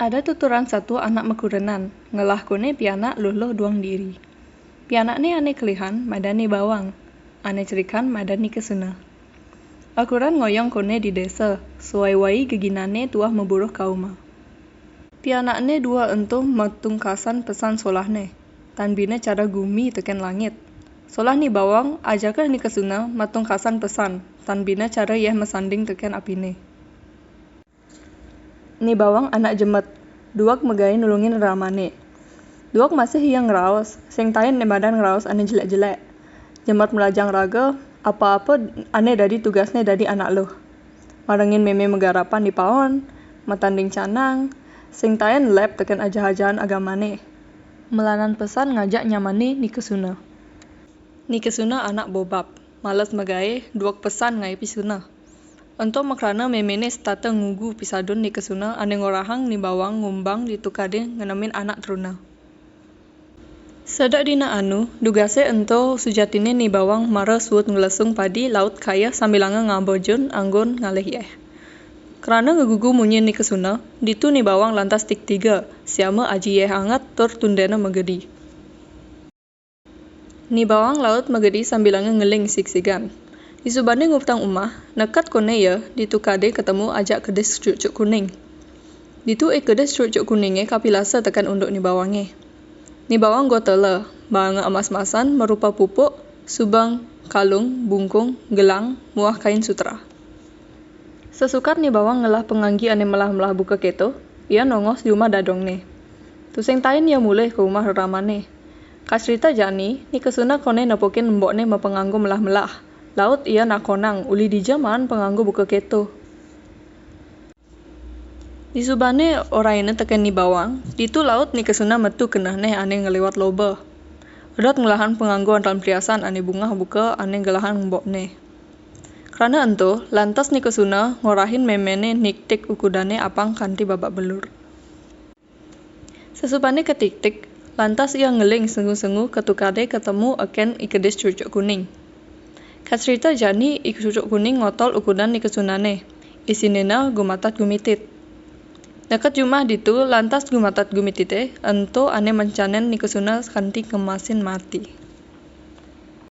Ada tuturan satu anak mekurenan, ngelah kone pianak luluh duang diri. Pianak ni ane kelihan, madani bawang. Ane cerikan madani kesuna. Akuran ngoyong kone di desa, suai-wai geginane tuah memburuh kauma. Pianak ne dua entuh matungkasan pesan solah ne. Tan bina cara gumi teken langit. Solah ni bawang, ajakar ni kesuna matungkasan pesan, tan bina cara yeh mesanding teken apine. Ni bawang anak jemet, duak megai nulungin ramane. Duak masih yang ngeraos, sing tayin ni badan ngeraos ane jelek-jelek. Jemet melajang raga, apa-apa ane dari tugasnya dari anak loh. Marengin meme megarapan di paon, matanding canang, sing tayin lab teken ajah-ajahan agamane. Melanan pesan ngajak nyamani ni kesuna. Ni kesuna anak bobab, malas megai duak pesan ngai pisuna. Untuk makrana memene stata ngugu pisadun ni kesuna ane ngorahang ni bawang ngumbang ditukade ngenemin anak teruna. Sedak dina anu, dugase ento sujatine ni bawang mara suut ngelesung padi laut kaya sambilanga ngabojun anggun ngalih yeh. Kerana ngegugu munyin ni kesuna, ditu ni bawang lantas tik tiga, siama aji yeh angat tur tundena megedi. Ni bawang laut megedi sambilanga ngeling sig-sigan. Disubane nguptang umah, nekat kone ya, ditukade ketemu ajak kedes cucuk kuning. Ditu kedes cucuk kuningnya kapilasa tekan unduk ni bawangnya. Ni bawang gotela, banga emas-emasan merupa pupuk, subang, kalung, bungkung, gelang, muah kain sutra. Sesukat ni bawang ngelah penganggi ane melah-melah buka keto, ia nongos di rumah dadong ne. Tuseng tain ia mulai ke rumah ramane. Kasrita jani, ni kesuna kone nepokin mbok ne mepenganggu melah-melah. Laut ia nak konang, uli di jaman penganggu buka keto. Di subane oraine teken ni bawang, ditu laut ni kesuna metu kenah neh ane ngelewat loba. Udat ngelahan penganggu dalam priasan ane bunga buka ane ngelahan mbok ne. Kerana ento, lantas ni kesuna ngorahin memene niktik ukudane apang kanti babak belur. Sesupane ketik-tik, lantas ia ngeling sengu-sengu ketukade ketemu aken ikedes cucuk kuning. Kasrita jani cucuk kuning ngotol ukudan ni kesunane. Isinena gumatat gumitit. Dekat jumah ditu lantas gumatat gumitite ento ane mencanen ni kesuna kanti kemasin mati.